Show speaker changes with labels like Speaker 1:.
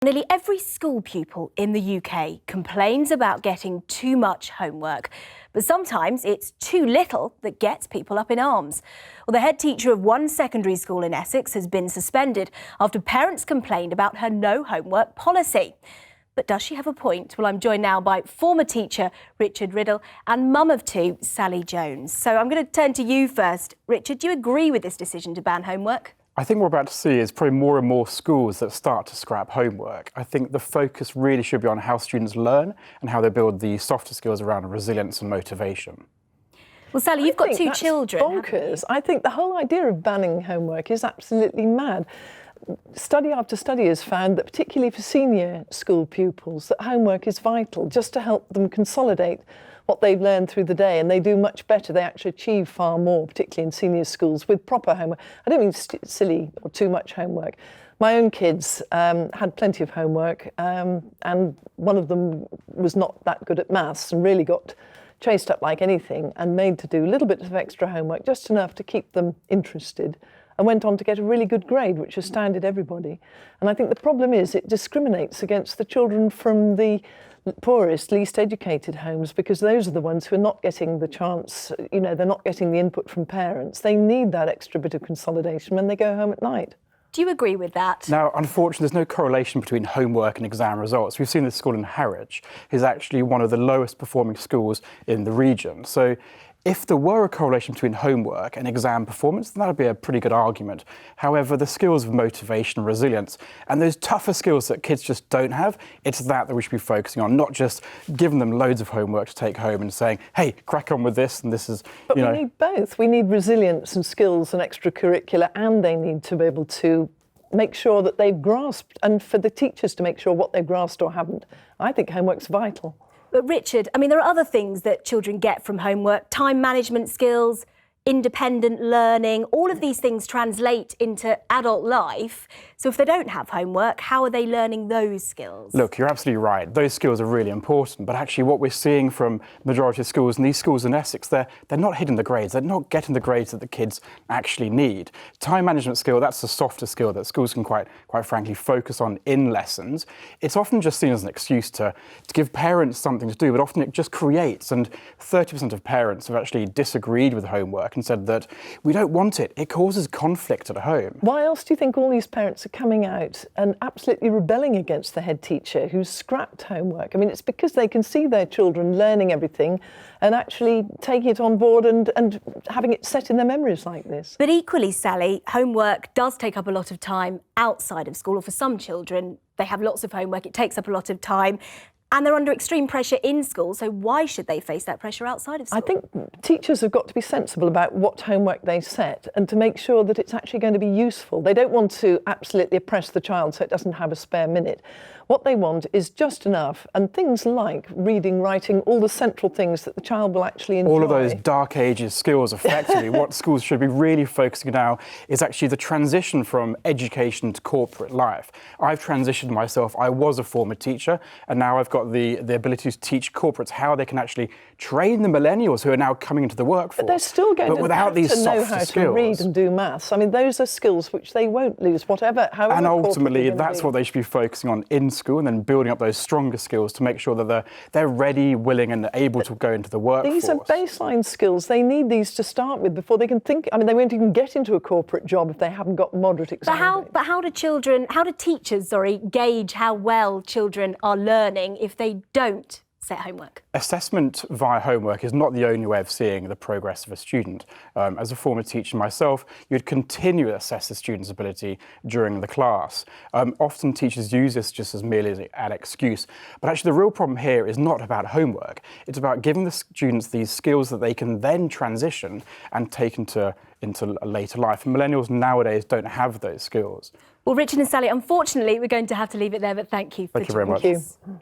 Speaker 1: Nearly every school pupil in the UK complains about getting too much homework, but sometimes it's too little that gets people up in arms. Well, the head teacher of one secondary school in Essex has been suspended after parents complained about her no homework policy. But does she have a point? Well, I'm joined now by former teacher Richard Riddell and mum of two, Sally Jones. So I'm going to turn to you first. Richard, do you agree with this decision to ban homework?
Speaker 2: I think what we're about to see is probably more and more schools that start to scrap homework. I think the focus really should be on how students learn and how they build the softer skills around resilience and motivation.
Speaker 1: Well, Sally, you've got two children.
Speaker 3: Bonkers. I think the whole idea of banning homework is absolutely mad. Study after study has found that, particularly for senior school pupils, that homework is vital just to help them consolidate what they've learned through the day, and they do much better. They actually achieve far more, particularly in senior schools, with proper homework. I don't mean silly or too much homework. My own kids had plenty of homework, and one of them was not that good at maths and really got chased up like anything and made to do a little bit of extra homework, just enough to keep them interested, and went on to get a really good grade, which astounded everybody. And I think the problem is it discriminates against the children from the poorest, least educated homes, because those are the ones who are not getting the chance, they're not getting the input from parents. They need that extra bit of consolidation when they go home at night.
Speaker 1: Do you agree with that?
Speaker 2: Now, unfortunately, there's no correlation between homework and exam results. We've seen this school in Harwich is actually one of the lowest performing schools in the region. So if there were a correlation between homework and exam performance, then that would be a pretty good argument. However, the skills of motivation and resilience and those tougher skills that kids just don't have, it's that we should be focusing on, not just giving them loads of homework to take home and saying, hey, crack on with this, and this is,
Speaker 3: But we need both. We need resilience and skills and extracurricular, and they need to be able to make sure that they've grasped, and for the teachers to make sure what they've grasped or haven't. I think homework's vital.
Speaker 1: But Richard, I mean, there are other things that children get from homework: time management skills, independent learning. All of these things translate into adult life. So if they don't have homework, how are they learning those skills?
Speaker 2: Look, you're absolutely right. Those skills are really important. But actually what we're seeing from the majority of schools, and these schools in Essex, they're not hitting the grades. They're not getting the grades that the kids actually need. Time management skill, that's a softer skill that schools can quite frankly focus on in lessons. It's often just seen as an excuse to give parents something to do, but often it just creates. And 30% of parents have actually disagreed with homework and said that we don't want it. It causes conflict at home.
Speaker 3: Why else do you think all these parents are coming out and absolutely rebelling against the head teacher who's scrapped homework? I mean, it's because they can see their children learning everything and actually taking it on board and having it set in their memories like this.
Speaker 1: But equally, Sally, homework does take up a lot of time outside of school, or for some children, they have lots of homework, it takes up a lot of time. And they're under extreme pressure in school, so why should they face that pressure outside of school?
Speaker 3: I think teachers have got to be sensible about what homework they set and to make sure that it's actually going to be useful. They don't want to absolutely oppress the child so it doesn't have a spare minute. What they want is just enough, and things like reading, writing, all the central things that the child will actually enjoy.
Speaker 2: All of those dark ages skills, effectively. What schools should be really focusing now is actually the transition from education to corporate life. I've transitioned myself. I was a former teacher, and now I've got the ability to teach corporates how they can actually train the millennials who are now coming into the workforce.
Speaker 3: But they're still going to have to know how to read and do maths. I mean, those are skills which they won't lose, however.
Speaker 2: And ultimately, that's what they should be focusing on in school, and then building up those stronger skills to make sure that they're ready, willing, and able to go into the workforce.
Speaker 3: These are baseline skills. They need these to start with before they can think. I mean, they won't even get into a corporate job if they haven't got moderate exam.
Speaker 1: But how do teachers gauge how well children are learning if they don't set homework?
Speaker 2: Assessment via homework is not the only way of seeing the progress of a student. As a former teacher myself, you'd continue to assess a student's ability during the class. Often teachers use this just as merely an excuse, but actually the real problem here is not about homework. It's about giving the students these skills that they can then transition and take into a later life. And millennials nowadays don't have those skills.
Speaker 1: Well, Richard and Sally, unfortunately, we're going to have to leave it there, but thank you for
Speaker 2: Thank you very much.
Speaker 3: Thank you.